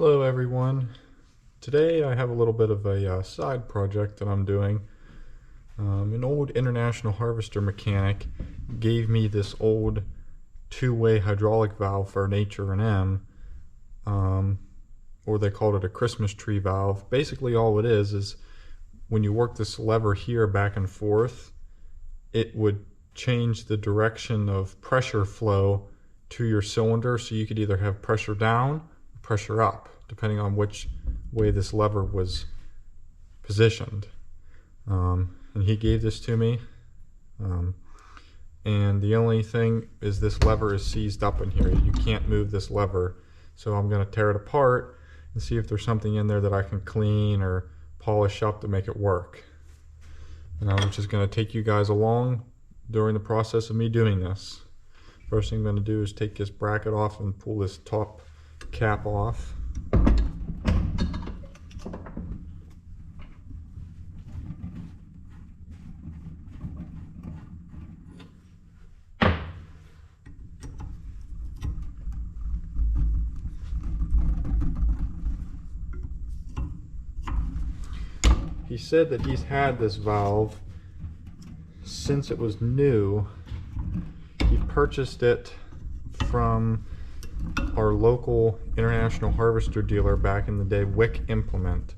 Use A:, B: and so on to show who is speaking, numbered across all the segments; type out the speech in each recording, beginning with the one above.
A: Hello everyone. Today I have a little bit of a side project that I'm doing. An old International Harvester mechanic gave me this old two-way hydraulic valve for an H or an M, or they called it a Christmas tree valve. Basically all it is when you work this lever here back and forth, it would change the direction of pressure flow to your cylinder, so you could either have pressure down or pressure up, depending on which way this lever was positioned. And he gave this to me, and the only thing is this lever is seized up in here. You can't move this lever, so I'm going to tear it apart and see if there's something in there that I can clean or polish up to make it work. And I'm just going to take you guys along during the process of me doing this. First thing I'm going to do is take this bracket off and pull this top cap off. He said that he's had this valve since it was new. He purchased it from our local International Harvester dealer back in the day, Wick Implement.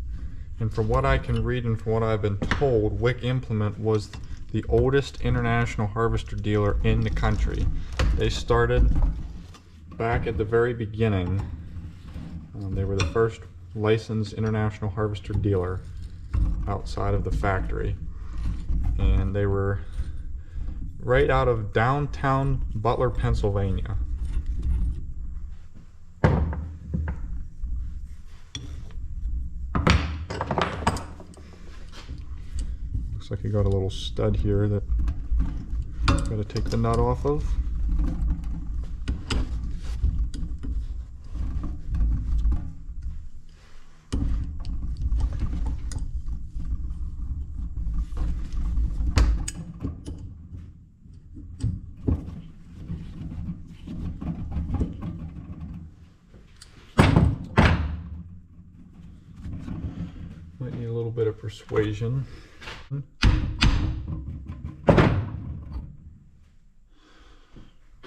A: And from what I can read and from what I've been told, Wick Implement was the oldest International Harvester dealer in the country. They started back at the very beginning. They were the first licensed International Harvester dealer outside of the factory. And they were right out of downtown Butler, Pennsylvania. Looks like you got a little stud here that I've got to take the nut off of. Might need a little bit of persuasion.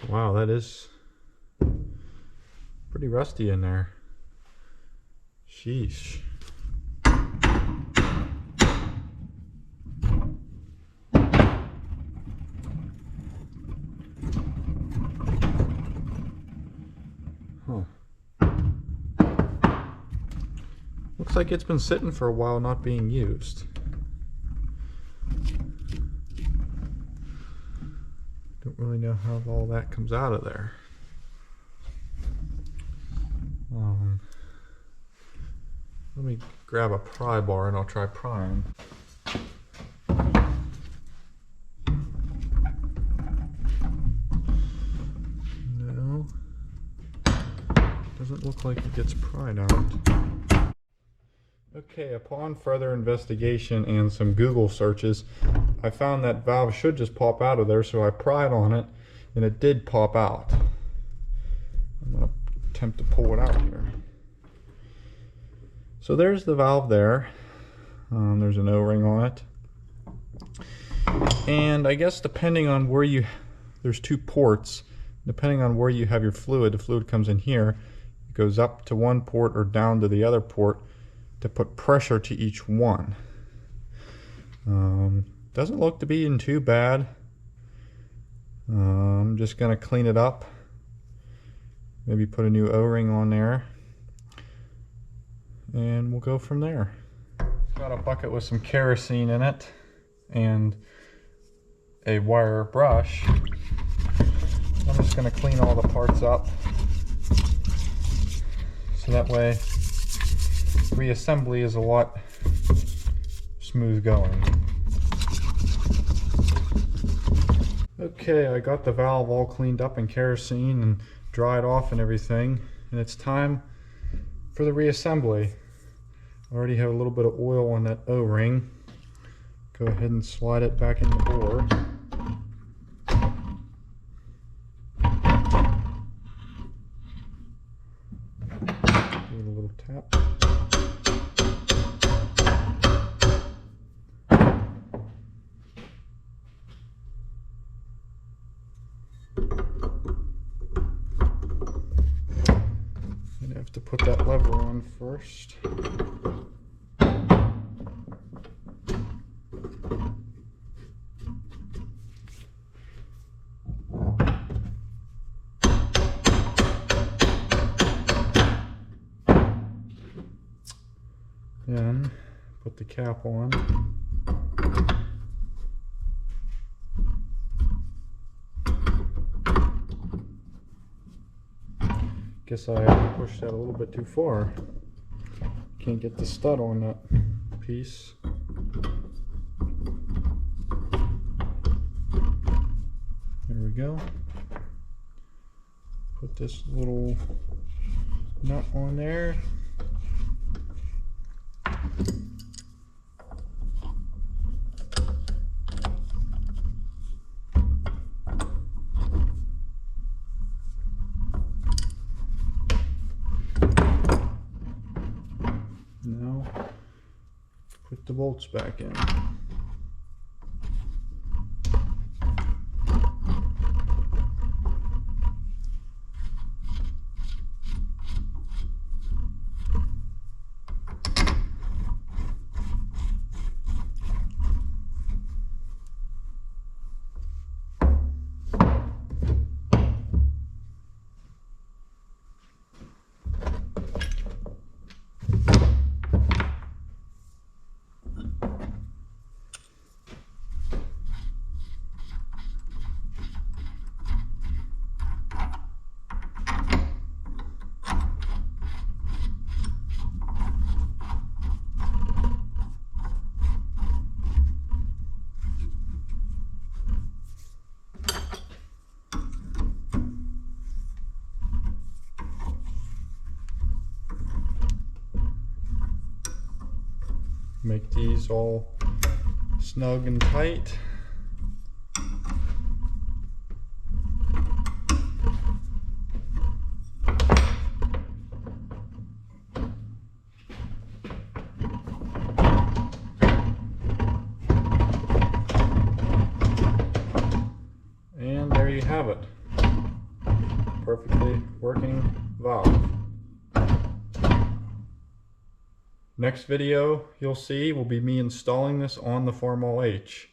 A: Wow, that is pretty rusty in there. Sheesh. Huh. Looks like it's been sitting for a while not being used. Don't really know how all that comes out of there. Let me grab a pry bar and I'll try prying. No, doesn't look like it gets pried out. Okay, upon further investigation and some Google searches, I found that valve should just pop out of there, so I pried on it and it did pop out. I'm going to attempt to pull it out here. So there's the valve there. There's an O-ring on it. And I guess depending on where there's two ports. Depending on where you have your fluid, the fluid comes in here. It goes up to one port or down to the other port to put pressure to each one. Doesn't look to be in too bad. I'm just gonna clean it up. Maybe put a new O-ring on there. And we'll go from there. Got a bucket with some kerosene in it and a wire brush. I'm just gonna clean all the parts up, so that way reassembly is a lot smooth going. Okay, I got the valve all cleaned up in kerosene and dried off and everything, and it's time for the reassembly. I already have a little bit of oil on that O-ring. Go ahead and slide it back in the bore. Give it a little Tap. I have to put that lever on first. Then put the cap on. Guess I pushed that a little bit too far. Can't get the stud on that piece. There we go. Put this little nut on there. Now put the bolts back in. Make these all snug and tight. And there you have it. Perfectly working valve. Next video you'll see will be me installing this on the Farmall H.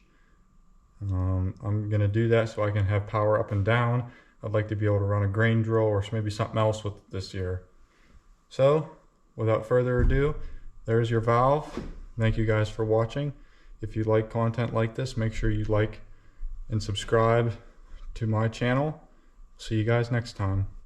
A: I'm going to do that so I can have power up and down. I'd like to be able to run a grain drill or maybe something else with it this year. So without further ado, there's your valve. Thank you guys for watching. If you like content like this, make sure you like and subscribe to my channel. See you guys next time.